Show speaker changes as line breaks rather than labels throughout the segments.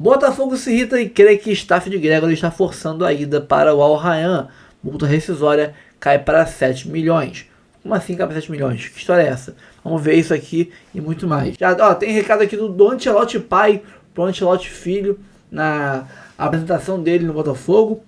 Botafogo se irrita e crê que staff de Gregóry está forçando a ida para o Al Rayyan. Multa rescisória cai para 7 milhões. Como assim cai para 7 milhões? Que história é essa? Vamos ver isso aqui e muito mais. Já, tem recado aqui do Ancelotti pai pro Ancelotti filho na apresentação dele no Botafogo.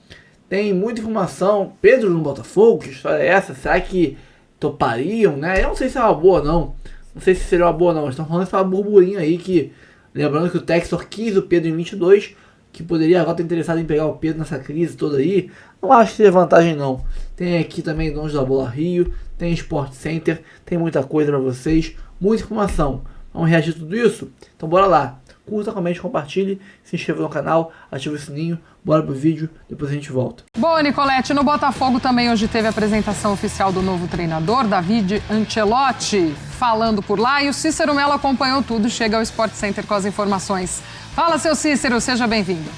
Tem muita informação. Pedro no Botafogo, que história é essa? Será que topariam, né? Eu não sei se é uma boa não. Não sei se seria uma boa não. Estão falando essa burburinho aí que... Lembrando que o Textor quis o Pedro em 22, que poderia agora estar interessado em pegar o Pedro nessa crise toda aí. Não acho que seja vantagem não. Tem aqui também Donos da Bola Rio, tem Sport Center, tem muita coisa para vocês, muita informação. Vamos reagir a tudo isso? Então bora lá. Curta, comente, compartilhe, se inscreva no canal, ative o sininho, bora pro vídeo, depois a gente volta.
Boa, Nicolete, no Botafogo também hoje teve a apresentação oficial do novo treinador, David Ancelotti, falando por lá, e o Cícero Mello acompanhou tudo, chega ao Sport Center com as informações. Fala, seu Cícero, seja bem-vindo.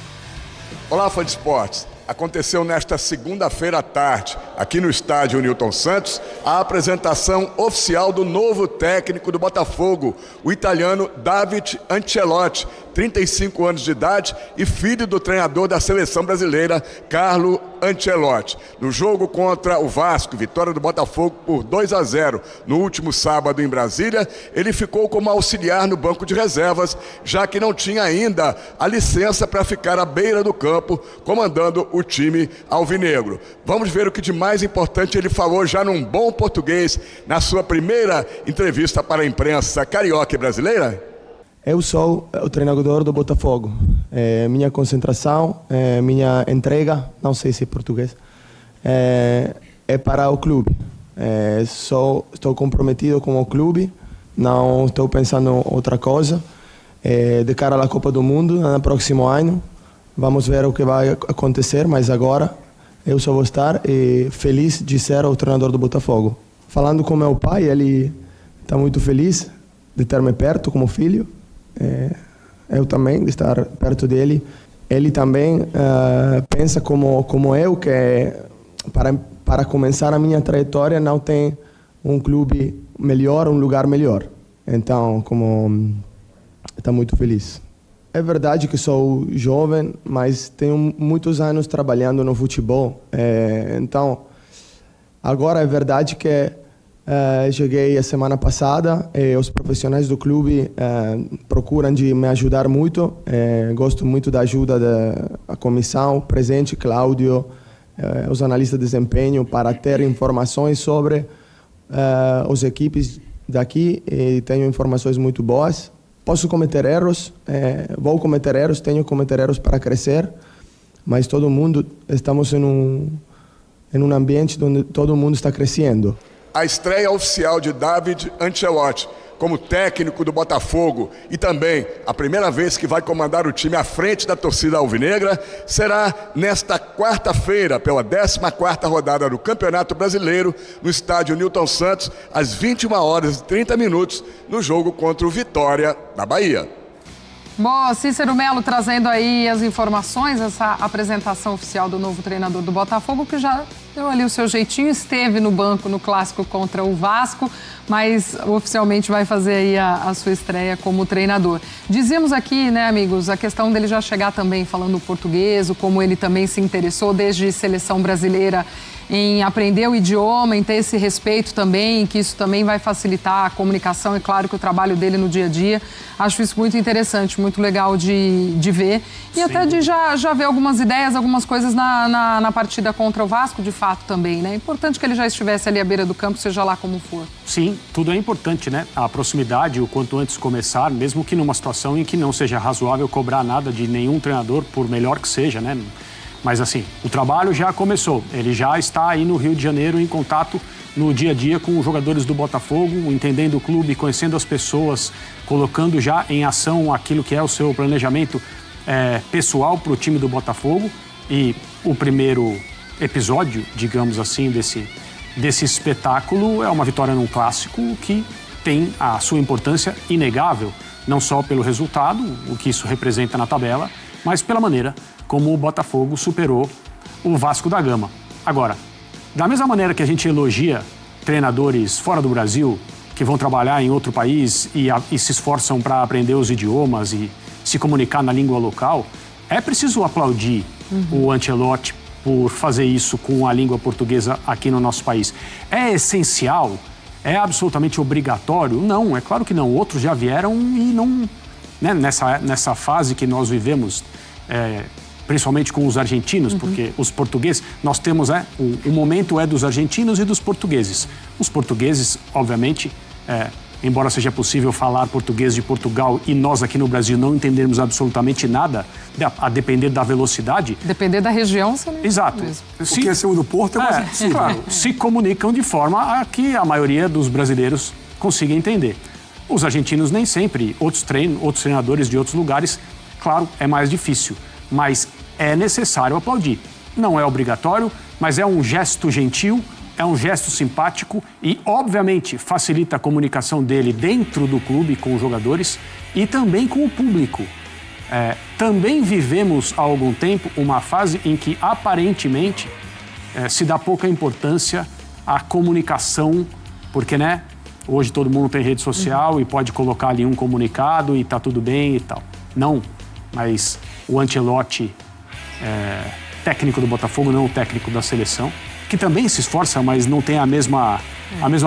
Olá, fã de esportes. Aconteceu nesta segunda-feira à tarde, aqui no estádio Newton Santos, a apresentação oficial do novo técnico do Botafogo, o italiano David Ancelotti, 35 anos de idade e filho do treinador da seleção brasileira, Carlo Ancelotti. No jogo contra o Vasco, vitória do Botafogo por 2-0 no último sábado em Brasília, ele ficou como auxiliar no banco de reservas, já que não tinha ainda a licença para ficar à beira do campo, comandando o time alvinegro. Vamos ver o que de mais importante ele falou já num bom português na sua primeira entrevista para a imprensa carioca e brasileira.
Eu sou o treinador do Botafogo. Minha concentração, minha entrega, não sei se é português, é para o clube. Estou comprometido com o clube, não estou pensando em outra coisa. De cara à Copa do Mundo, no próximo ano, vamos ver o que vai acontecer, mas agora eu só vou estar feliz de ser o treinador do Botafogo. Falando com meu pai, ele está muito feliz de ter me perto como filho. Eu também, de estar perto dele. Ele também pensa como eu, que para começar a minha trajetória não tem um clube melhor, um lugar melhor. Então, está muito feliz. É verdade que sou jovem, mas tenho muitos anos trabalhando no futebol. Então, agora é verdade que cheguei a semana passada e os profissionais do clube procuram de me ajudar muito. Gosto muito da ajuda da comissão presente, Cláudio, os analistas de desempenho, para ter informações sobre as equipes daqui, e tenho informações muito boas. Posso cometer erros, vou cometer erros, tenho que cometer erros para crescer, mas todo mundo, estamos em um ambiente onde todo mundo está crescendo.
A estreia oficial de David Ancelotti como técnico do Botafogo e também a primeira vez que vai comandar o time à frente da torcida alvinegra será nesta quarta-feira, pela 14ª rodada do Campeonato Brasileiro, no estádio Newton Santos, às 21h30, no jogo contra o Vitória, da Bahia.
Bom, Cícero Mello trazendo aí as informações, essa apresentação oficial do novo treinador do Botafogo, que já deu ali o seu jeitinho, esteve no banco no clássico contra o Vasco, mas oficialmente vai fazer aí a sua estreia como treinador. Dizíamos aqui, né, amigos, a questão dele já chegar também falando português, como ele também se interessou desde seleção brasileira em aprender o idioma, em ter esse respeito também, que isso também vai facilitar a comunicação e, claro, que o trabalho dele no dia a dia. Acho isso muito interessante, muito legal de ver. E sim, até de já ver algumas ideias, algumas coisas na partida contra o Vasco, de fato, também, né? É importante que ele já estivesse ali à beira do campo, seja lá como for.
Sim, tudo é importante, né? A proximidade, o quanto antes começar, mesmo que numa situação em que não seja razoável cobrar nada de nenhum treinador, por melhor que seja, né? Mas assim, o trabalho já começou, ele já está aí no Rio de Janeiro em contato no dia a dia com os jogadores do Botafogo, entendendo o clube, conhecendo as pessoas, colocando já em ação aquilo que é o seu planejamento pessoal para o time do Botafogo. E o primeiro episódio, digamos assim, desse espetáculo é uma vitória num clássico que tem a sua importância inegável, não só pelo resultado, o que isso representa na tabela, mas pela maneira como o Botafogo superou o Vasco da Gama. Agora, da mesma maneira que a gente elogia treinadores fora do Brasil, que vão trabalhar em outro país e se esforçam para aprender os idiomas e se comunicar na língua local, é preciso aplaudir o Ancelotti por fazer isso com a língua portuguesa aqui no nosso país. É essencial? É absolutamente obrigatório? Não, é claro que não. Outros já vieram e não... Né, nessa fase que nós vivemos, principalmente com os argentinos, porque os portugueses, nós temos, o momento é dos argentinos e dos portugueses. Os portugueses, obviamente, embora seja possível falar português de Portugal e nós aqui no Brasil não entendermos absolutamente nada, a depender da velocidade...
Depender da região, você não...
Exato.
O que é ser do Porto é quase impossível.
Claro, se comunicam de forma a que a maioria dos brasileiros consiga entender. Os argentinos nem sempre, outros treinadores de outros lugares, claro, é mais difícil, mas é necessário aplaudir. Não é obrigatório, mas é um gesto gentil, é um gesto simpático e, obviamente, facilita a comunicação dele dentro do clube com os jogadores e também com o público. Também vivemos há algum tempo uma fase em que, aparentemente, se dá pouca importância à comunicação, porque, né? Hoje todo mundo tem rede social e pode colocar ali um comunicado e tá tudo bem e tal. Não, mas o Ancelotti, técnico do Botafogo, não o técnico da seleção, que também se esforça, mas não tem a mesma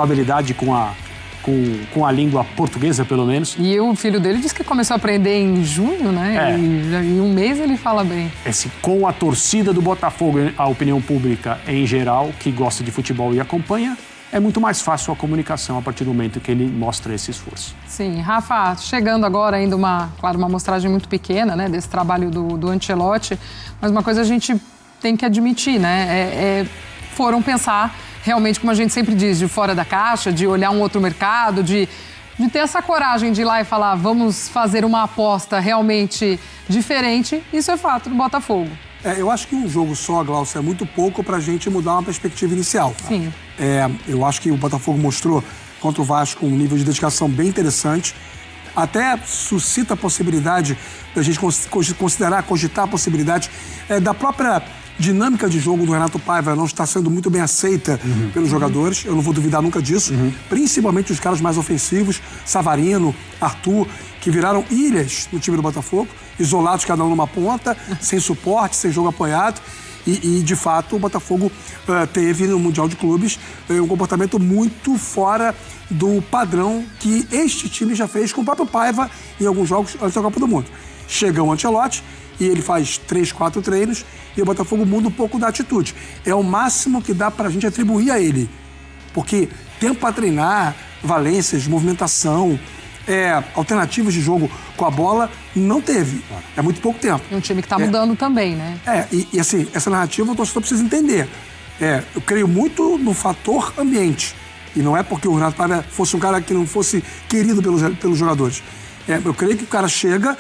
habilidade com a língua portuguesa, pelo menos.
E o filho dele disse que começou a aprender em junho, né? E em um mês ele fala bem.
Com a torcida do Botafogo, a opinião pública em geral, que gosta de futebol e acompanha, é muito mais fácil a comunicação a partir do momento que ele mostra esse esforço.
Sim, Rafa, chegando agora ainda uma amostragem muito pequena, né, desse trabalho do Ancelotti, mas uma coisa a gente tem que admitir, né, foram pensar realmente, como a gente sempre diz, de fora da caixa, de olhar um outro mercado, de ter essa coragem de ir lá e falar, vamos fazer uma aposta realmente diferente, isso é fato do Botafogo.
Eu acho que um jogo só, Glaucia, é muito pouco pra gente mudar uma perspectiva inicial.
Sim.
Eu acho que o Botafogo mostrou contra o Vasco um nível de dedicação bem interessante. Até suscita a possibilidade da gente cogitar a possibilidade da própria dinâmica de jogo do Renato Paiva não está sendo muito bem aceita pelos jogadores. Eu não vou duvidar nunca disso. Principalmente os caras mais ofensivos, Savarino, Arthur, que viraram ilhas no time do Botafogo, isolados cada um numa ponta, sem suporte, sem jogo apoiado. E de fato, o Botafogo teve no Mundial de Clubes um comportamento muito fora do padrão que este time já fez com o próprio Paiva em alguns jogos antes da Copa do Mundo. Chega o Ancelotti e ele faz 3, 4 treinos e o Botafogo muda um pouco da atitude. É o máximo que dá pra gente atribuir a ele. Porque tempo para treinar, valências, movimentação, alternativas de jogo com a bola, não teve. É muito pouco tempo.
E um time que tá mudando também, né?
E assim, essa narrativa o torcedor precisa entender. Eu creio muito no fator ambiente. E não é porque o Renato Paiva fosse um cara que não fosse querido pelos jogadores. Eu creio que o cara chega,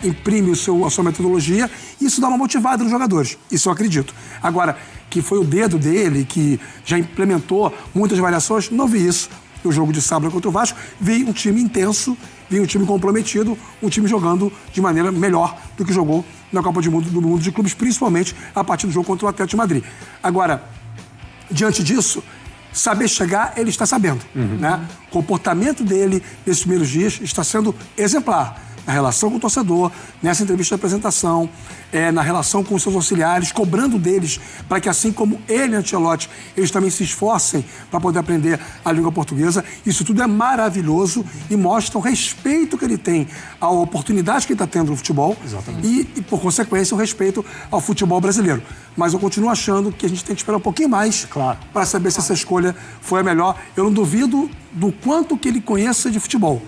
imprime a sua metodologia e isso dá uma motivada nos jogadores. Isso eu acredito. Agora, que foi o dedo dele, que já implementou muitas variações, não vi isso. No jogo de sábado contra o Vasco, vi um time intenso, vi um time comprometido, um time jogando de maneira melhor do que jogou na Copa do Mundo de Clubes, principalmente a partir do jogo contra o Atlético de Madrid. Agora, diante disso, saber chegar, ele está sabendo. Né? O comportamento dele nesses primeiros dias está sendo exemplar. Na relação com o torcedor, nessa entrevista de apresentação, na relação com os seus auxiliares, cobrando deles para que, assim como ele, Ancelotti, eles também se esforcem para poder aprender a língua portuguesa. Isso tudo é maravilhoso e mostra o respeito que ele tem à oportunidade que ele está tendo no futebol. E, por consequência, o respeito ao futebol brasileiro. Mas eu continuo achando que a gente tem que esperar um pouquinho mais para saber se essa escolha foi a melhor. Eu não duvido do quanto que ele conheça de futebol.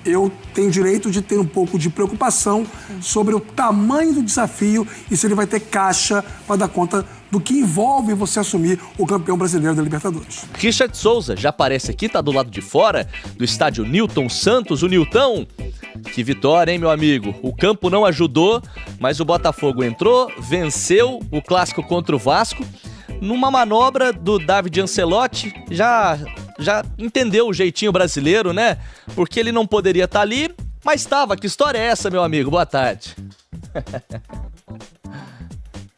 Eu tenho direito de ter um pouco de preocupação sobre o tamanho do desafio e se ele vai ter caixa para dar conta do que envolve você assumir o campeão brasileiro da Libertadores.
Richard Souza já aparece aqui, tá do lado de fora do estádio Newton Santos. O Nilton, que vitória, hein, meu amigo? O campo não ajudou, mas o Botafogo entrou, venceu o clássico contra o Vasco. Numa manobra do David Ancelotti, já entendeu o jeitinho brasileiro, né? Porque ele não poderia estar ali, mas estava. Que história é essa, meu amigo? Boa tarde.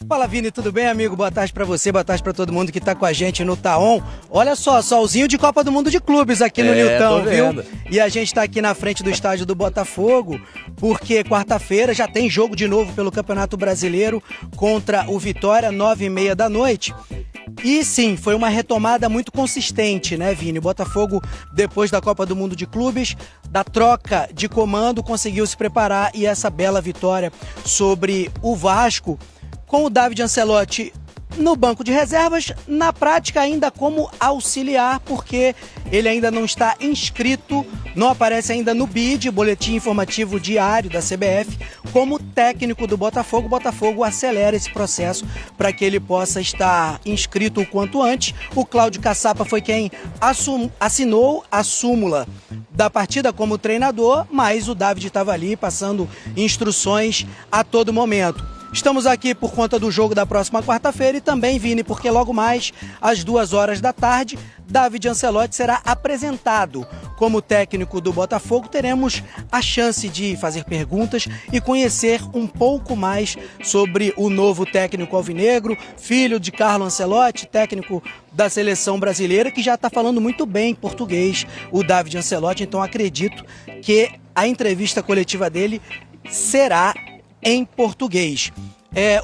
Fala, Vini, tudo bem, amigo? Boa tarde pra você, boa tarde pra todo mundo que tá com a gente no Taon. Olha só, solzinho de Copa do Mundo de Clubes aqui no Nilton, viu? E a gente tá aqui na frente do estádio do Botafogo porque quarta-feira já tem jogo de novo pelo Campeonato Brasileiro contra o Vitória, 9h30 da noite. E sim, foi uma retomada muito consistente, né, Vini? O Botafogo, depois da Copa do Mundo de Clubes, da troca de comando, conseguiu se preparar e essa bela vitória sobre o Vasco, com o David Ancelotti no banco de reservas, na prática ainda como auxiliar, porque ele ainda não está inscrito, não aparece ainda no BID, Boletim Informativo Diário da CBF, como técnico do Botafogo. O Botafogo acelera esse processo para que ele possa estar inscrito o quanto antes. O Cláudio Caçapa foi quem assinou a súmula da partida como treinador, mas o David estava ali passando instruções a todo momento. Estamos aqui por conta do jogo da próxima quarta-feira e também, Vini, porque logo mais, às 14h, David Ancelotti será apresentado como técnico do Botafogo. Teremos a chance de fazer perguntas e conhecer um pouco mais sobre o novo técnico alvinegro, filho de Carlo Ancelotti, técnico da seleção brasileira, que já está falando muito bem português, o David Ancelotti. Então acredito que a entrevista coletiva dele será em português.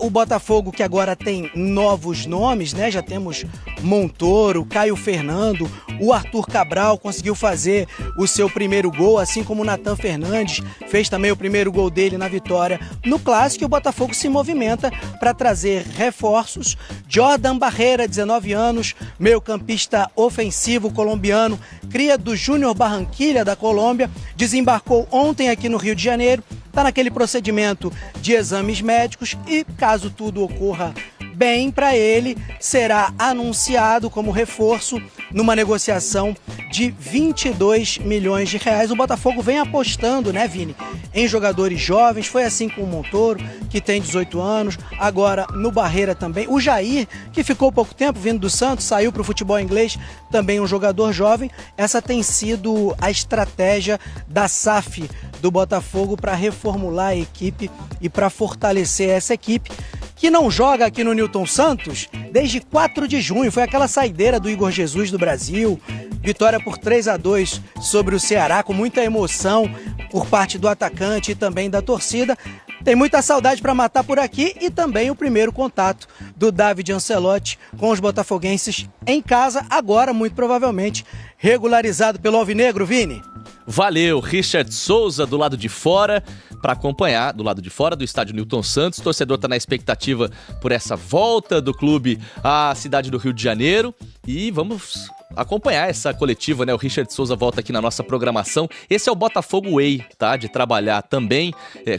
O Botafogo, que agora tem novos nomes, né? Já temos Montoro, Caio Fernando, o Arthur Cabral conseguiu fazer o seu primeiro gol, assim como o Nathan Fernandes fez também o primeiro gol dele na vitória no Clássico. E o Botafogo se movimenta para trazer reforços. Jordan Barreira, 19 anos, meio-campista ofensivo colombiano, cria do Júnior Barranquilla da Colômbia, desembarcou ontem aqui no Rio de Janeiro. Está naquele procedimento de exames médicos e, caso tudo ocorra bem para ele, será anunciado como reforço numa negociação de 22 milhões de reais. O Botafogo vem apostando, né, Vini, em jogadores jovens. Foi assim com o Montoro, que tem 18 anos, agora no Barreira também. O Jair, que ficou pouco tempo vindo do Santos, saiu para o futebol inglês, também um jogador jovem. Essa tem sido a estratégia da SAF do Botafogo para reformular a equipe e para fortalecer essa equipe, que não joga aqui no Newton Santos desde 4 de junho. Foi aquela saideira do Igor Jesus do Brasil, vitória por 3-2 sobre o Ceará, com muita emoção por parte do atacante e também da torcida. Tem muita saudade para matar por aqui e também o primeiro contato do David Ancelotti com os botafoguenses em casa, agora muito provavelmente regularizado pelo Alvinegro, Vini.
Valeu, Richard Souza do lado de fora para acompanhar, do lado de fora do estádio Newton Santos. O torcedor está na expectativa por essa volta do clube à cidade do Rio de Janeiro e vamos acompanhar essa coletiva, né? O Richard Souza volta aqui na nossa programação. Esse é o Botafogo Way, tá? De trabalhar também,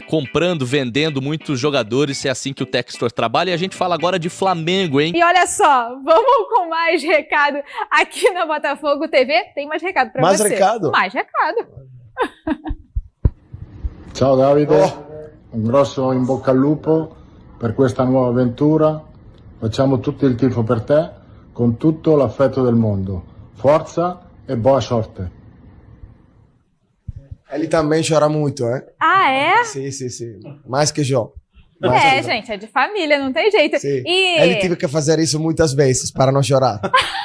comprando, vendendo muitos jogadores. É assim que o Textor trabalha. E a gente fala agora de Flamengo, hein?
E olha só, vamos com mais recado aqui na Botafogo TV. Tem mais recado pra
mais
você.
Recado?
Mais recado.
Ciao Davide, un grosso in bocca al lupo per questa nuova avventura. Facciamo tutto il tifo per te, con tutto l'affetto del mondo. Forza e boa sorte.
Ele também chora muito, hein?
Ah, é?
Sim. Mais que eu.
Gente, é de família, não tem jeito.
Sim.
E...
Ele teve que fazer isso muitas vezes para não chorar.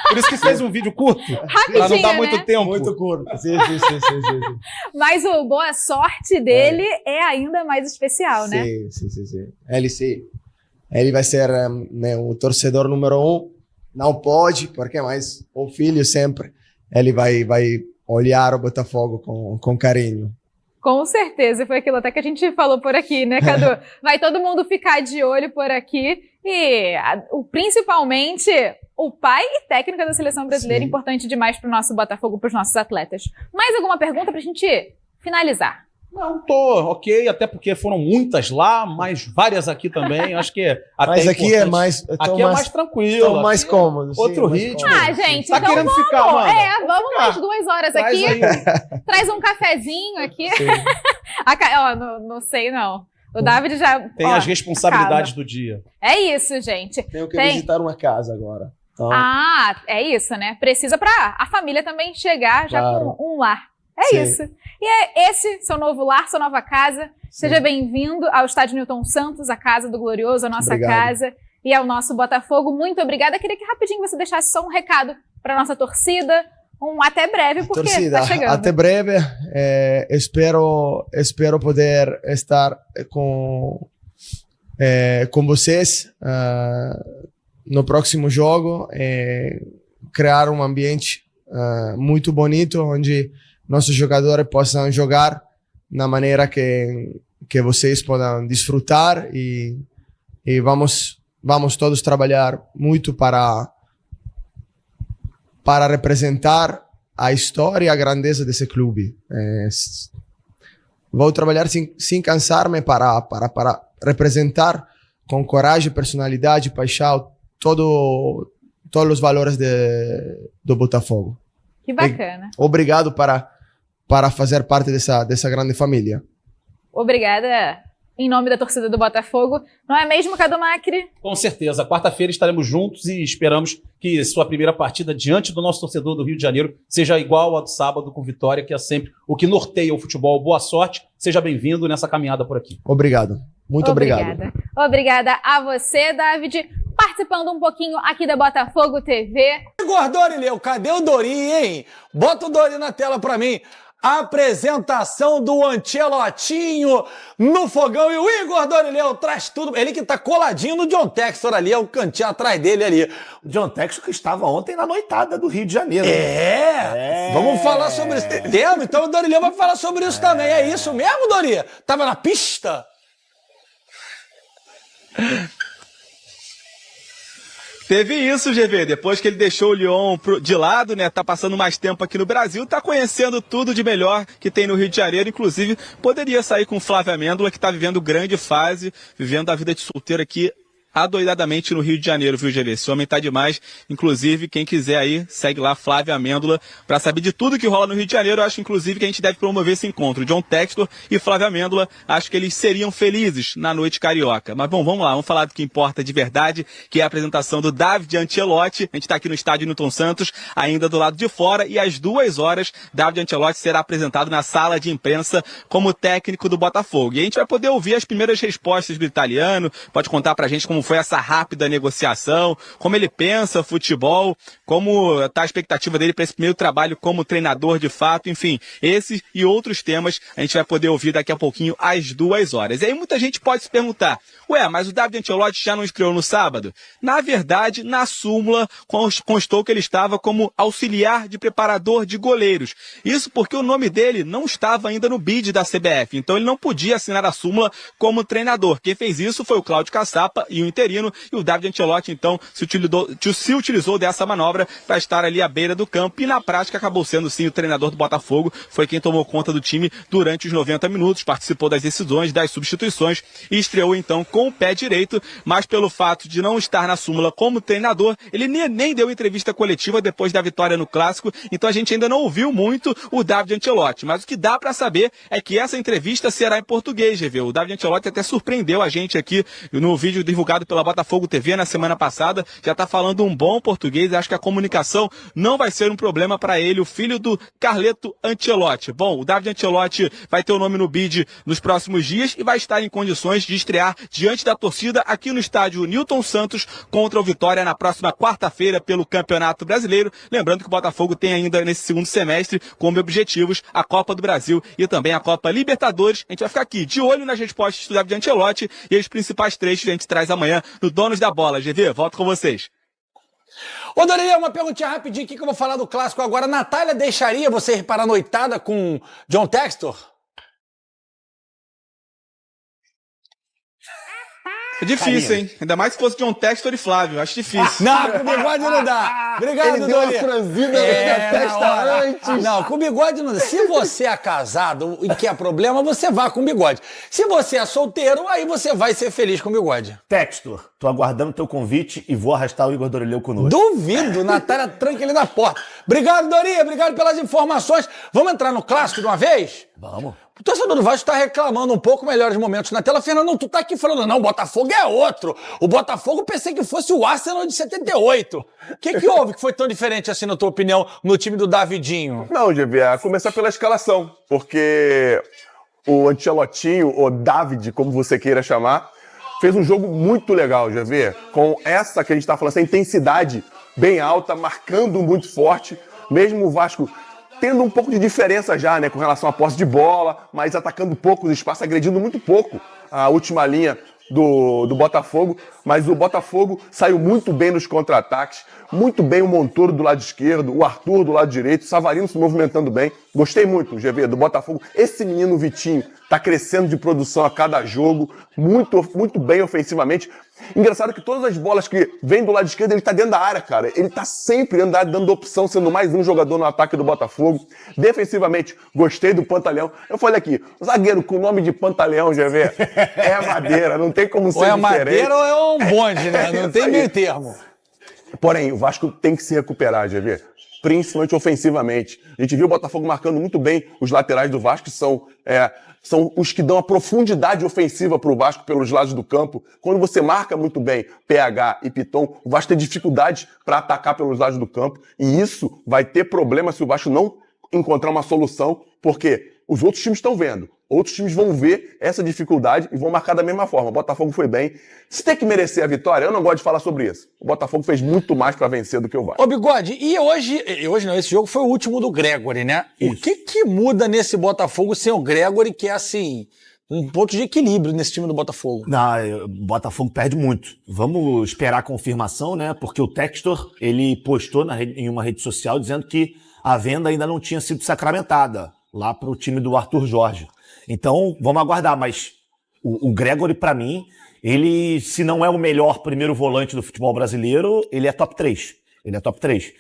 Por isso que fez um vídeo curto.
Rapidinho,
para não dar
né?
muito tempo.
Muito curto. Sim.
Mas o boa sorte dele é ainda mais especial, né?
Sim. Ele vai ser o torcedor número 1. Não pode, porque mais o filho sempre. Ele vai olhar o Botafogo com carinho.
Com certeza, foi aquilo até que a gente falou por aqui, né, Cadu? Vai todo mundo ficar de olho por aqui e principalmente o pai e técnica da seleção brasileira,
Sim.
Importante demais para o nosso Botafogo, para os nossos atletas. Mais alguma pergunta para a gente finalizar?
Não, ok, até porque foram muitas lá, mas várias aqui também. Acho que até
Mas aqui é mais...
Aqui é mais tranquilo.
Estão mais cômodos.
Outro
mais
ritmo.
cômodos.
Ah, gente,
Tá
então
querendo
vamos.
ficar, Amanda?
Vamos
ficar.
mais 2 horas
Traz
aqui.
aí.
Traz um cafezinho aqui. Não sei não. O David já...
Tem as responsabilidades do dia.
É isso, gente.
Tenho que visitar uma casa agora. Então,
É isso, né? Precisa para a família também chegar já
Claro.
com um lar. É
Sim.
isso. E é esse seu novo lar, sua nova casa.
Sim.
Seja bem-vindo ao Estádio Newton Santos, a casa do Glorioso, a nossa
Obrigado.
casa e ao nosso Botafogo. Muito obrigada. Queria que rapidinho você deixasse só um recado para nossa torcida, um até breve, porque
Torcida,
tá chegando.
até breve. Espero poder estar com vocês no próximo jogo, criar um ambiente muito bonito, onde nossos jogadores possam jogar na maneira que vocês possam desfrutar e vamos todos trabalhar muito para representar a história e a grandeza desse clube. Vou trabalhar sem cansar-me para representar com coragem, personalidade, paixão, todos os valores do Botafogo.
Que bacana.
Obrigado para fazer parte dessa grande família.
Obrigada em nome da torcida do Botafogo. Não é mesmo, Cadu Macri?
Com certeza. Quarta-feira estaremos juntos e esperamos que sua primeira partida diante do nosso torcedor do Rio de Janeiro seja igual à do sábado com vitória, que é sempre o que norteia o futebol. Boa sorte. Seja bem-vindo nessa caminhada por aqui.
Obrigado. Muito obrigado.
Obrigada a você, David, participando um pouquinho aqui da Botafogo TV.
Igor Dorileu, cadê o Dori, hein? Bota o Dori na tela pra mim. Apresentação do Ancelotinho no fogão e o Igor Dorileu traz tudo. Ele que tá coladinho no John Textor ali, é o cantinho atrás dele ali.
O John Textor que estava ontem na noitada do Rio de Janeiro.
Vamos falar sobre isso. Então o Dorileu vai falar sobre isso também. É isso mesmo, Dori? Tava na pista?
Teve isso, GV, depois que ele deixou o Lyon de lado, né, tá passando mais tempo aqui no Brasil, tá conhecendo tudo de melhor que tem no Rio de Janeiro, inclusive poderia sair com o Flávio Amêndola, que tá vivendo grande fase, vivendo a vida de solteiro aqui adoidadamente no Rio de Janeiro, viu, GV? Esse homem tá demais. Inclusive, quem quiser aí, segue lá Flávio Amêndola para saber de tudo que rola no Rio de Janeiro. Eu acho, inclusive, que a gente deve promover esse encontro. John Textor e Flávio Amêndola, acho que eles seriam felizes na noite carioca. Mas, bom, vamos lá, vamos falar do que importa de verdade, que é a apresentação do David Ancelotti. A gente tá aqui no estádio Newton Santos, ainda do lado de fora, e às 2h, David Ancelotti será apresentado na sala de imprensa como técnico do Botafogo. E a gente vai poder ouvir as primeiras respostas do italiano, pode contar pra gente como foi essa rápida negociação, como ele pensa futebol, como está a expectativa dele para esse primeiro trabalho como treinador de fato, enfim, esses e outros temas a gente vai poder ouvir daqui a pouquinho às 2h. E aí muita gente pode se perguntar, mas o David Ancelotti já não estreou no sábado? Na verdade, na súmula constou que ele estava como auxiliar de preparador de goleiros. Isso porque o nome dele não estava ainda no bid da CBF, então ele não podia assinar a súmula como treinador. Quem fez isso foi o Cláudio Caçapa e o interino, e o David Ancelotti, então, se utilizou dessa manobra para estar ali à beira do campo, e na prática acabou sendo, sim, o treinador do Botafogo, foi quem tomou conta do time durante os 90 minutos, participou das decisões, das substituições, e estreou, então, com o pé direito, mas pelo fato de não estar na súmula como treinador, ele nem deu entrevista coletiva depois da vitória no Clássico, então a gente ainda não ouviu muito o David Ancelotti, mas o que dá para saber é que essa entrevista será em português, GV. O David Ancelotti até surpreendeu a gente aqui no vídeo divulgado pela Botafogo TV na semana passada, já está falando um bom português, acho que a comunicação não vai ser um problema para ele, o filho do Carleto Ancelotti. Bom, o David Ancelotti vai ter o nome no bid nos próximos dias e vai estar em condições de estrear diante da torcida aqui no estádio Newton Santos contra o Vitória na próxima quarta-feira pelo Campeonato Brasileiro. Lembrando que o Botafogo tem ainda nesse segundo semestre como objetivos a Copa do Brasil e também a Copa Libertadores. A gente vai ficar aqui de olho nas respostas do David Ancelotti e os principais trechos a gente traz amanhã no Donos da Bola. GV, volto com vocês.
Ô, Dorileu, uma perguntinha rapidinho aqui que eu vou falar do Clássico agora. Natália deixaria você ir para a noitada com John Textor?
É difícil, hein? Ainda mais se fosse John Textor e Flávio. Acho difícil.
Não, com bigode não dá. Obrigado,
Ele deu uma franzida na testa antes.
Não, com bigode não dá. Se você é casado e quer problema, você vá com bigode. Se você é solteiro, aí você vai ser feliz com bigode.
Textor, tô aguardando teu convite e vou arrastar o Igor Dorileu conosco.
Duvido, Natália tranca ele na porta. Obrigado, Dori, obrigado pelas informações. Vamos entrar no Clássico de uma vez?
Vamos.
O torcedor do Vasco está reclamando um pouco melhores momentos na tela. Fernando, tu tá aqui falando, não, o Botafogo é outro. O Botafogo pensei que fosse o Arsenal de 78. O que houve que foi tão diferente assim, na tua opinião, no time do Davidinho?
Não, GV, a começar pela escalação, porque o Ancelotinho, ou David, como você queira chamar, fez um jogo muito legal, GV, com essa que a gente tá falando, essa intensidade bem alta, marcando muito forte. mesmo o Vasco tendo um pouco de diferença já, né, com relação à posse de bola, mas atacando pouco os espaços, agredindo muito pouco a última linha do Botafogo, mas o Botafogo saiu muito bem nos contra-ataques, muito bem o Montoro do lado esquerdo, o Arthur do lado direito, o Savarino se movimentando bem. Gostei muito, GV, do Botafogo. Esse menino Vitinho tá crescendo de produção a cada jogo, muito bem ofensivamente. Engraçado que todas as bolas que vêm do lado esquerdo, ele tá dentro da área, cara. Ele tá sempre dentro da área, dando opção, sendo mais um jogador no ataque do Botafogo. Defensivamente, gostei do Pantaleão. Eu falei aqui, zagueiro com o nome de Pantaleão, GV, é madeira, não tem como ser diferente.
Ou é madeira ou é um bonde, né? Não tem meio termo.
Porém, o Vasco tem que se recuperar, GV, principalmente ofensivamente. A gente viu o Botafogo marcando muito bem os laterais do Vasco, que são os que dão a profundidade ofensiva para o Vasco pelos lados do campo. Quando você marca muito bem PH e Piton, o Vasco tem dificuldade para atacar pelos lados do campo. E isso vai ter problema se o Vasco não encontrar uma solução, porque os outros times estão vendo. Outros times vão ver essa dificuldade e vão marcar da mesma forma. O Botafogo foi bem. Se tem que merecer a vitória, eu não gosto de falar sobre isso. O Botafogo fez muito mais para vencer do que o Vasco.
Ô, Bigode, e hoje não, esse jogo foi o último do Gregory, né? Isso. O que muda nesse Botafogo sem o Gregory, que é assim, um ponto de equilíbrio nesse time do Botafogo?
Não, o Botafogo perde muito. Vamos esperar a confirmação, né? Porque o Textor, ele postou em uma rede social dizendo que a venda ainda não tinha sido sacramentada lá para o time do Arthur Jorge. Então, vamos aguardar, mas o Gregory, para mim, ele, se não é o melhor primeiro volante do futebol brasileiro, ele é top 3. Ele é top 3.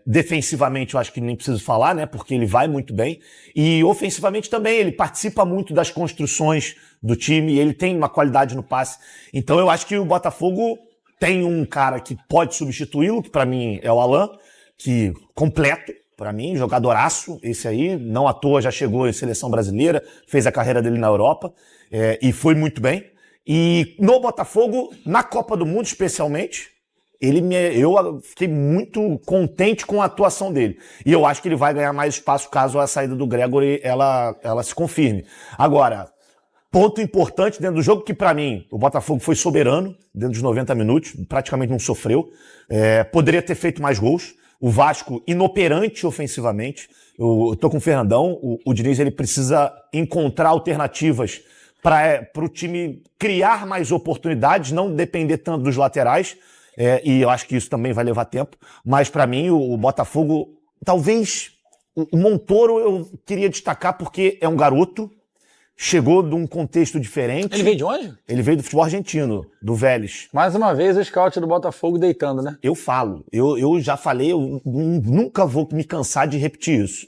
Defensivamente, eu acho que nem preciso falar, né? Porque ele vai muito bem. E ofensivamente também, ele participa muito das construções do time, ele tem uma qualidade no passe. Então, eu acho que o Botafogo tem um cara que pode substituí-lo, que para mim é o Alan, que completo. Para mim, jogadoraço, esse aí, não à toa já chegou em seleção brasileira, fez a carreira dele na Europa e foi muito bem. E no Botafogo, na Copa do Mundo especialmente, eu fiquei muito contente com a atuação dele. E eu acho que ele vai ganhar mais espaço caso a saída do Gregory ela se confirme. Agora, ponto importante dentro do jogo que para mim, o Botafogo foi soberano dentro dos 90 minutos, praticamente não sofreu. Poderia ter feito mais gols. O Vasco inoperante ofensivamente. Eu tô com o Fernandão. O Diniz ele precisa encontrar alternativas para o time criar mais oportunidades, não depender tanto dos laterais. E eu acho que isso também vai levar tempo. Mas para mim o Botafogo, talvez o Montoro eu queria destacar porque é um garoto. Chegou de um contexto diferente.
Ele veio de onde?
Ele veio do futebol argentino, do Vélez.
Mais uma vez o scout do Botafogo deitando, né?
Eu falo, eu já falei, eu nunca vou me cansar de repetir isso.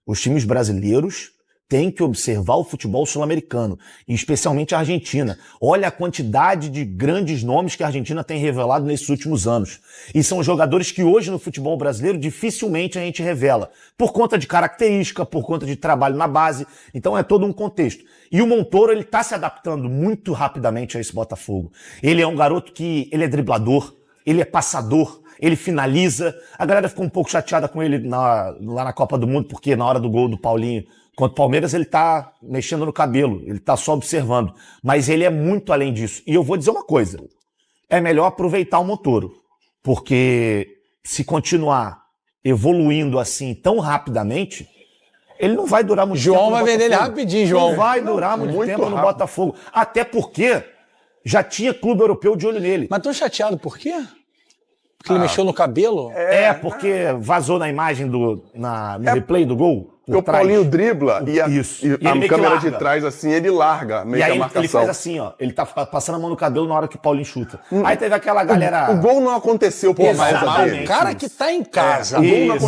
Os times brasileiros têm que observar o futebol sul-americano, e especialmente a Argentina. Olha a quantidade de grandes nomes que a Argentina tem revelado nesses últimos anos. E são jogadores que hoje no futebol brasileiro dificilmente a gente revela, por conta de característica, por conta de trabalho na base. Então é todo um contexto. E o Montoro, ele está se adaptando muito rapidamente a esse Botafogo. Ele é um garoto que ele é driblador, ele é passador, ele finaliza. A galera ficou um pouco chateada com ele lá na Copa do Mundo, porque na hora do gol do Paulinho contra o Palmeiras, ele tá mexendo no cabelo, ele tá só observando. Mas ele é muito além disso. E eu vou dizer uma coisa, é melhor aproveitar o Montoro, porque se continuar evoluindo assim tão rapidamente, ele não vai durar muito tempo
João
no
vai vender ele rapidinho, João.
Não vai durar muito tempo no Botafogo. Até porque já tinha clube europeu de olho nele.
Mas tô chateado, por quê? Porque ele mexeu no cabelo?
Porque vazou na imagem no replay do gol.
Porque o Paulinho dribla e a câmera de trás, assim, ele larga meio que a marcação.
Ele faz assim, ó. Ele tá passando a mão no cabelo na hora que o Paulinho chuta. Aí teve aquela galera...
O gol não aconteceu por causa dele.
O cara que tá em casa,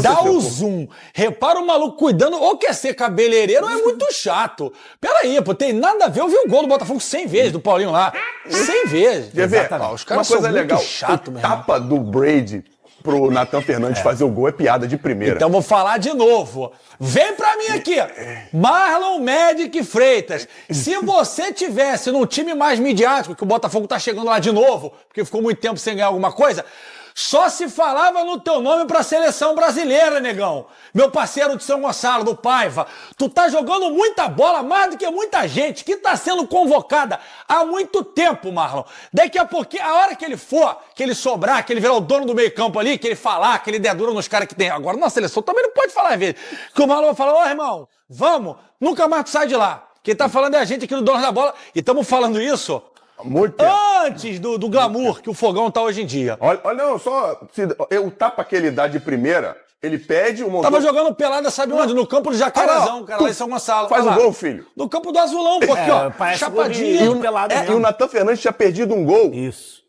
dá o zoom, repara o maluco cuidando, ou quer ser cabeleireiro, é muito chato. Peraí, pô, tem nada a ver. Eu vi o gol do Botafogo 100 vezes, do Paulinho lá. 100 vezes.
Quer ver? Os caras são muito chato, mesmo. Tapa do Brady pro Nathan Fernandes fazer o gol é piada de primeira.
Então vou falar de novo. Vem pra mim aqui, Marlon Medic Freitas. Se você tivesse num time mais midiático, que o Botafogo tá chegando lá de novo, porque ficou muito tempo sem ganhar alguma coisa, Só se falava no teu nome pra seleção brasileira, negão. Meu parceiro de São Gonçalo, do Paiva. Tu tá jogando muita bola, mais do que muita gente, que tá sendo convocada há muito tempo, Marlon. Daqui a pouquinho, a hora que ele for, que ele sobrar, que ele virar o dono do meio campo ali, que ele falar, que ele der dura nos caras que tem. Agora, na seleção também não pode falar às vezes. Que o Marlon vai falar, ô irmão, vamos, nunca mais tu sai de lá. Quem tá falando é a gente aqui do Dono da Bola. E estamos falando isso
muito tempo.
Antes do glamour que o Fogão tá hoje em dia.
Olha, não, só o tapa que ele dá de primeira, ele pede o montão...
Tava jogando pelada, sabe onde? No campo do Jacarezão, cara, lá em São Gonçalo.
Faz o gol, filho.
No campo do Azulão, pô, aqui, ó. Chapadinha.
E o Natan Fernandes tinha perdido um gol.
Isso.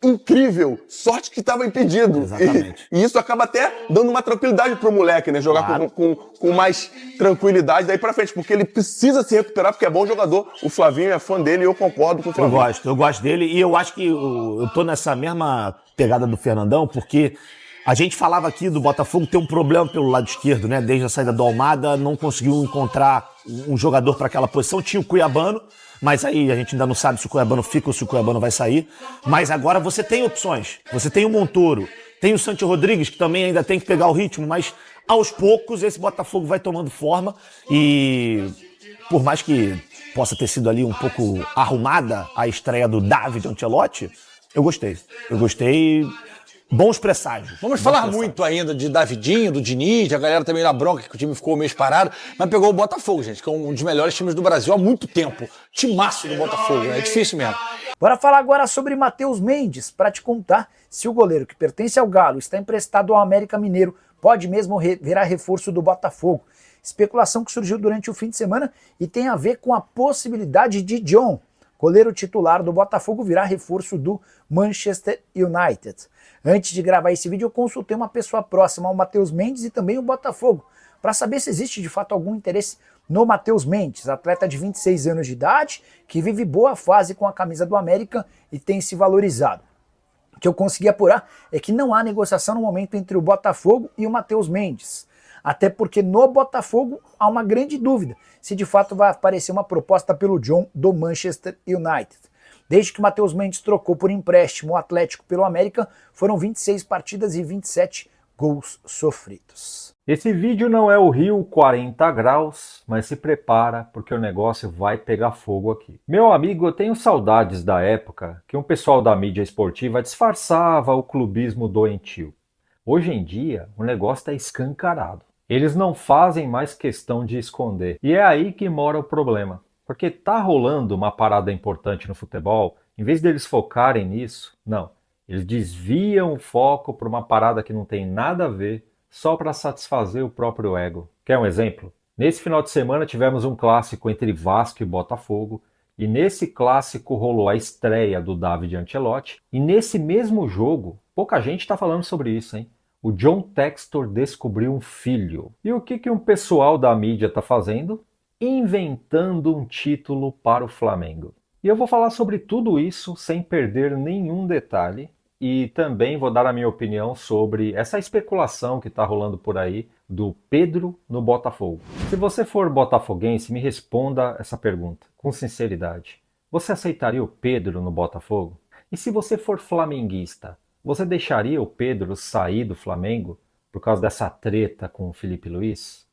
Incrível. Sorte que estava impedido.
Exatamente.
E isso acaba até dando uma tranquilidade pro moleque, né? Jogar
Claro.
com mais tranquilidade daí pra frente, porque ele precisa se recuperar, porque é bom jogador. O Flavinho é fã dele e eu concordo com o Flavinho.
Eu gosto dele e eu acho que eu tô nessa mesma pegada do Fernandão, porque a gente falava aqui do Botafogo ter um problema pelo lado esquerdo, né? Desde a saída do Almada, não conseguiu encontrar um jogador para aquela posição. Tinha o Cuiabano, mas aí a gente ainda não sabe se o Cuiabano fica ou se o Cuiabano vai sair. Mas agora você tem opções. Você tem o Montoro, tem o Santi Rodrigues, que também ainda tem que pegar o ritmo, mas aos poucos esse Botafogo vai tomando forma e por mais que possa ter sido ali um pouco arrumada a estreia do David Ancelotti, eu gostei. Eu gostei. Bons presságios.
Vamos falar muito ainda de Davidinho, do Diniz, a galera também na bronca que o time ficou um mês parado, mas pegou o Botafogo, gente, que é um dos melhores times do Brasil há muito tempo. Timaço do Botafogo, né? É difícil mesmo.
Bora falar agora sobre Matheus Mendes, para te contar se o goleiro que pertence ao Galo está emprestado ao América Mineiro, pode mesmo virar reforço do Botafogo. Especulação que surgiu durante o fim de semana e tem a ver com a possibilidade de John, goleiro titular do Botafogo, virar reforço do Manchester United. Antes de gravar esse vídeo, eu consultei uma pessoa próxima ao Matheus Mendes e também o Botafogo, para saber se existe de fato algum interesse no Matheus Mendes, atleta de 26 anos de idade, que vive boa fase com a camisa do América e tem se valorizado. O que eu consegui apurar é que não há negociação no momento entre o Botafogo e o Matheus Mendes. Até porque no Botafogo há uma grande dúvida se de fato vai aparecer uma proposta pelo John do Manchester United. Desde que o Matheus Mendes trocou por empréstimo o Atlético pelo América, foram 26 partidas e 27 gols sofridos.
Esse vídeo não é o Rio 40 graus, mas se prepara porque o negócio vai pegar fogo aqui. Meu amigo, eu tenho saudades da época que um pessoal da mídia esportiva disfarçava o clubismo doentio. Hoje em dia, o negócio está escancarado. Eles não fazem mais questão de esconder. E é aí que mora o problema. Porque tá rolando uma parada importante no futebol, em vez deles focarem nisso, não. Eles desviam o foco para uma parada que não tem nada a ver, só para satisfazer o próprio ego. Quer um exemplo? Nesse final de semana tivemos um clássico entre Vasco e Botafogo, e nesse clássico rolou a estreia do David Ancelotti, e nesse mesmo jogo, pouca gente está falando sobre isso, hein? O John Textor descobriu um filho. E o que um pessoal da mídia está fazendo? Inventando um título para o Flamengo. E eu vou falar sobre tudo isso sem perder nenhum detalhe e também vou dar a minha opinião sobre essa especulação que está rolando por aí do Pedro no Botafogo. Se você for botafoguense, me responda essa pergunta com sinceridade. Você aceitaria o Pedro no Botafogo? E se você for flamenguista, você deixaria o Pedro sair do Flamengo por causa dessa treta com o Felipe Luiz?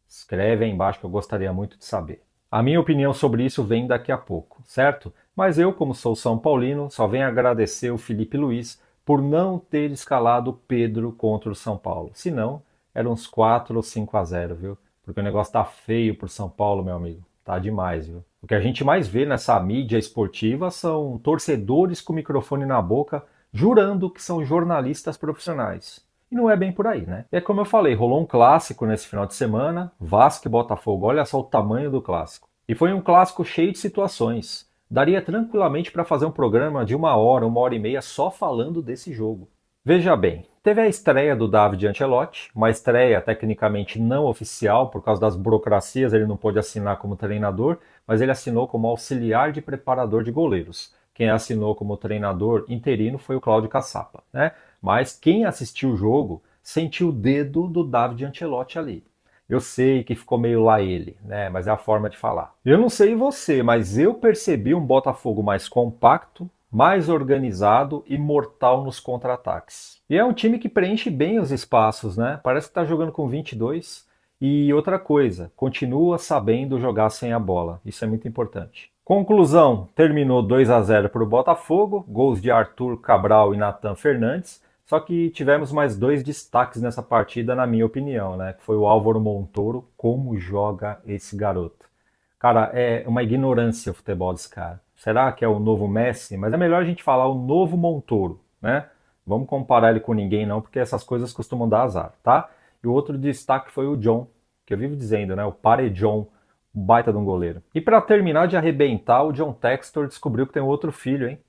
Escreve aí embaixo que eu gostaria muito de saber. A minha opinião sobre isso vem daqui a pouco, certo? Mas eu, como sou São Paulino, só venho agradecer o Felipe Luiz por não ter escalado o Pedro contra o São Paulo. Senão, eram uns 4 ou 5-0, viu? Porque o negócio tá feio pro São Paulo, meu amigo. Tá demais, viu? O que a gente mais vê nessa mídia esportiva são torcedores com o microfone na boca jurando que são jornalistas profissionais. E não é bem por aí, né? É como eu falei, rolou um clássico nesse final de semana, Vasco e Botafogo, olha só o tamanho do clássico. E foi um clássico cheio de situações. Daria tranquilamente para fazer um programa de 1 hora, 1 hora e meia só falando desse jogo. Veja bem, teve a estreia do David Ancelotti, uma estreia tecnicamente não oficial, por causa das burocracias ele não pôde assinar como treinador, mas ele assinou como auxiliar de preparador de goleiros. Quem assinou como treinador interino foi o Cláudio Caçapa, né? Mas quem assistiu o jogo sentiu o dedo do David Ancelotti ali. Eu sei que ficou meio lá ele, né? Mas é a forma de falar. Eu não sei você, mas eu percebi um Botafogo mais compacto, mais organizado e mortal nos contra-ataques. E é um time que preenche bem os espaços, né? Parece que está jogando com 22. E outra coisa, continua sabendo jogar sem a bola. Isso é muito importante. Conclusão, terminou 2-0 para o Botafogo, gols de Arthur Cabral e Nathan Fernandes, só que tivemos mais 2 destaques nessa partida, na minha opinião, né? Que foi o Álvaro Montoro, como joga esse garoto. Cara, é uma ignorância o futebol desse cara. Será que é o novo Messi? Mas é melhor a gente falar o novo Montoro, né? Vamos comparar ele com ninguém não, porque essas coisas costumam dar azar, tá? E o outro destaque foi o John, que eu vivo dizendo, né? O Parejon, baita de um goleiro. E para terminar de arrebentar, o John Textor descobriu que tem outro filho, hein?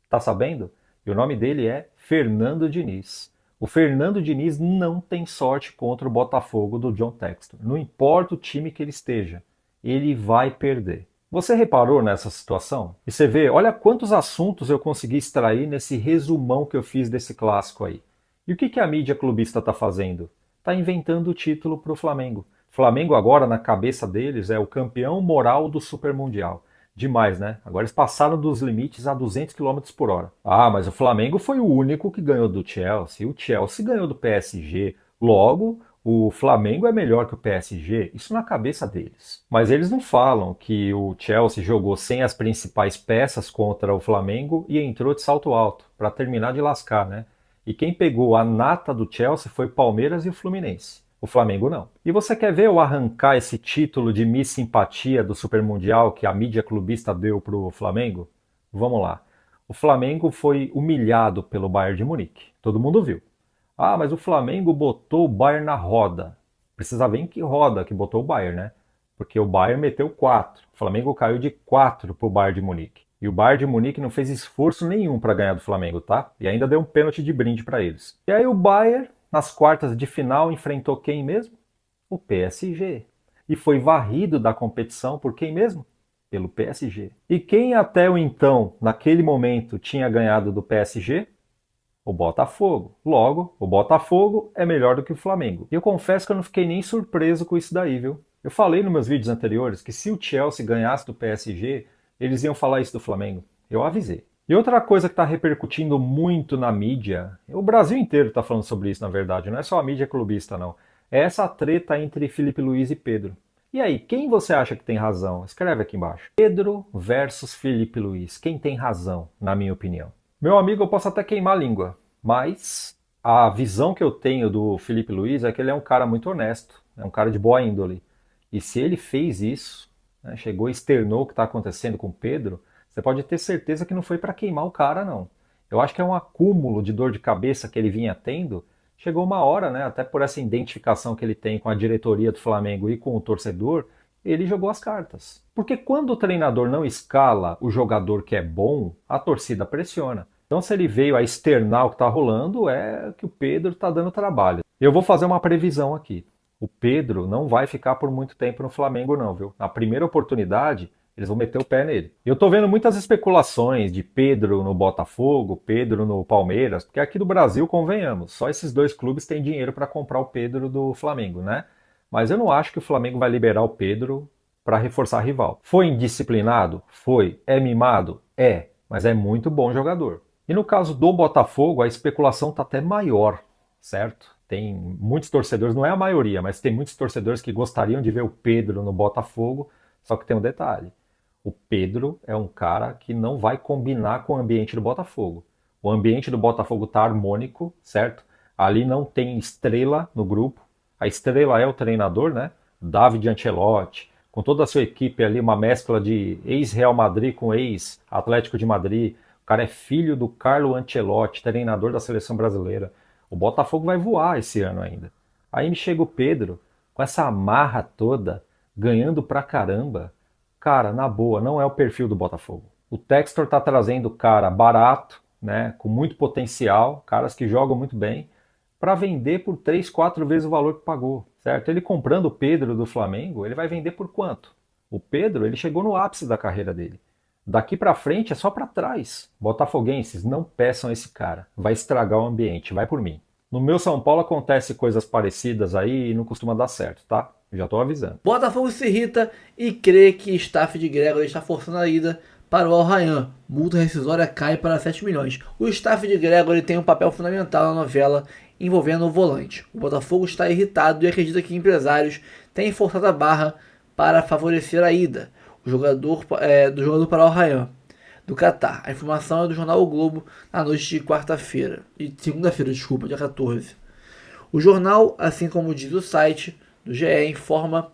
Tá sabendo? E o nome dele é Fernando Diniz. O Fernando Diniz não tem sorte contra o Botafogo do John Textor. Não importa o time que ele esteja, ele vai perder. Você reparou nessa situação? E você vê, olha quantos assuntos eu consegui extrair nesse resumão que eu fiz desse clássico aí. E o que a mídia clubista está fazendo? Está inventando o título para o Flamengo. Flamengo agora, na cabeça deles, é o campeão moral do Super Mundial. Demais, né? Agora eles passaram dos limites a 200 km por hora. Ah, mas o Flamengo foi o único que ganhou do Chelsea. O Chelsea ganhou do PSG. Logo, o Flamengo é melhor que o PSG. Isso na cabeça deles. Mas eles não falam que o Chelsea jogou sem as principais peças contra o Flamengo e entrou de salto alto, para terminar de lascar, né? E quem pegou a nata do Chelsea foi Palmeiras e o Fluminense. O Flamengo não. E você quer ver eu arrancar esse título de Miss Simpatia do Super Mundial que a mídia clubista deu para o Flamengo? Vamos lá. O Flamengo foi humilhado pelo Bayern de Munique. Todo mundo viu. Ah, mas o Flamengo botou o Bayern na roda. Precisa ver em que roda que botou o Bayern, né? Porque o Bayern meteu 4. O Flamengo caiu de 4 para o Bayern de Munique. E o Bayern de Munique não fez esforço nenhum para ganhar do Flamengo, tá? E ainda deu um pênalti de brinde para eles. E aí o Bayern, nas quartas de final, enfrentou quem mesmo? O PSG. E foi varrido da competição por quem mesmo? Pelo PSG. E quem até o então, naquele momento, tinha ganhado do PSG? O Botafogo. Logo, o Botafogo é melhor do que o Flamengo. E eu confesso que eu não fiquei nem surpreso com isso daí, viu? Eu falei nos meus vídeos anteriores que se o Chelsea ganhasse do PSG, eles iam falar isso do Flamengo. Eu avisei. E outra coisa que está repercutindo muito na mídia, o Brasil inteiro está falando sobre isso, na verdade, não é só a mídia clubista, não. É essa treta entre Felipe Luiz e Pedro. E aí, quem você acha que tem razão? Escreve aqui embaixo. Pedro versus Felipe Luiz. Quem tem razão, na minha opinião? Meu amigo, eu posso até queimar a língua, mas a visão que eu tenho do Felipe Luiz é que ele é um cara muito honesto, é um cara de boa índole. E se ele fez isso, né, chegou e externou o que está acontecendo com o Pedro, você pode ter certeza que não foi para queimar o cara, não. Eu acho que é um acúmulo de dor de cabeça que ele vinha tendo. Chegou uma hora, né, até por essa identificação que ele tem com a diretoria do Flamengo e com o torcedor, ele jogou as cartas. Porque quando o treinador não escala o jogador que é bom, a torcida pressiona. Então se ele veio a externar o que está rolando, é que o Pedro está dando trabalho. Eu vou fazer uma previsão aqui. O Pedro não vai ficar por muito tempo no Flamengo não, viu? Na primeira oportunidade, eles vão meter o pé nele. Eu tô vendo muitas especulações de Pedro no Botafogo, Pedro no Palmeiras, porque aqui do Brasil, convenhamos, só esses dois clubes têm dinheiro para comprar o Pedro do Flamengo, né? Mas eu não acho que o Flamengo vai liberar o Pedro para reforçar rival. Foi indisciplinado? Foi. É mimado? É. Mas é muito bom jogador. E no caso do Botafogo, a especulação tá até maior, certo? Tem muitos torcedores, não é a maioria, mas tem muitos torcedores que gostariam de ver o Pedro no Botafogo, só que tem um detalhe. O Pedro é um cara que não vai combinar com o ambiente do Botafogo. O ambiente do Botafogo tá harmônico, certo? Ali não tem estrela no grupo. A estrela é o treinador, né? David Ancelotti, com toda a sua equipe ali, uma mescla de ex-Real Madrid com ex-Atlético de Madrid. O cara é filho do Carlo Ancelotti, treinador da seleção brasileira. O Botafogo vai voar esse ano ainda. Aí me chega o Pedro, com essa amarra toda, ganhando pra caramba. Cara, na boa, não é o perfil do Botafogo. O Textor tá trazendo cara barato, né, com muito potencial, caras que jogam muito bem, para vender por 3, 4 vezes o valor que pagou, certo? Ele comprando o Pedro do Flamengo, ele vai vender por quanto? O Pedro, ele chegou no ápice da carreira dele. Daqui para frente é só para trás. Botafoguenses, não peçam esse cara. Vai estragar o ambiente, vai por mim. No meu São Paulo acontece coisas parecidas aí e não costuma dar certo, tá? Já tô avisando.
Botafogo se irrita e crê que staff de Gregor está forçando a ida para o Al Rayyan. Multa rescisória cai para 7 milhões. O staff de Gregory tem um papel fundamental na novela envolvendo o volante. O Botafogo está irritado e acredita que empresários têm forçado a barra para favorecer a ida do jogador para o Al Rayyan do Catar. A informação é do jornal O Globo na noite de segunda-feira, dia 14. O jornal, assim como diz o site do GE, informa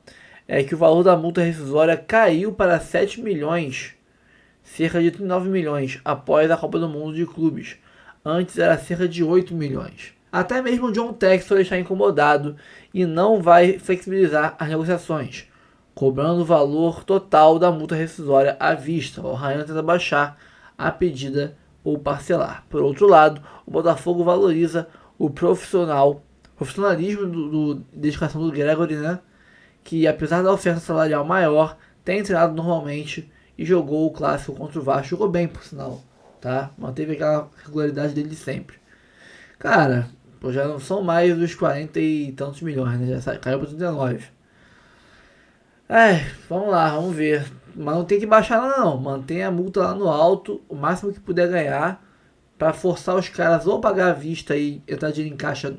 que o valor da multa rescisória caiu para 7 milhões, cerca de 39 milhões, após a Copa do Mundo de Clubes. Antes era cerca de 8 milhões. Até mesmo o John Textor está incomodado e não vai flexibilizar as negociações, cobrando o valor total da multa rescisória à vista. O Rayyan tenta baixar a pedida ou parcelar. Por outro lado, o Botafogo valoriza o profissionalismo dedicação do Gregory, né? Que apesar da oferta salarial maior, tem treinado normalmente e jogou o clássico contra o Vasco. Jogou bem, por sinal, tá? Manteve aquela regularidade dele de sempre. Cara, já não são mais dos 40 e tantos milhões, né? Já caiu para 39. Vamos lá, vamos ver. Mas não tem que baixar não. Mantém a multa lá no alto, o máximo que puder ganhar, para forçar os caras ou pagar à vista e entrar dinheiro em caixa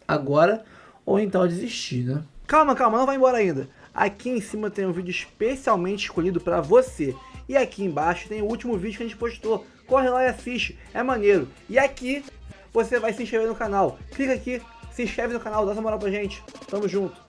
agora, ou então desistir, né? Calma, não vai embora ainda. Aqui em cima tem um vídeo especialmente escolhido para você. E aqui embaixo tem o último vídeo que a gente postou. Corre lá e assiste, é maneiro. E aqui você vai se inscrever no canal. Clica aqui, se inscreve no canal, dá essa moral pra gente. Tamo junto.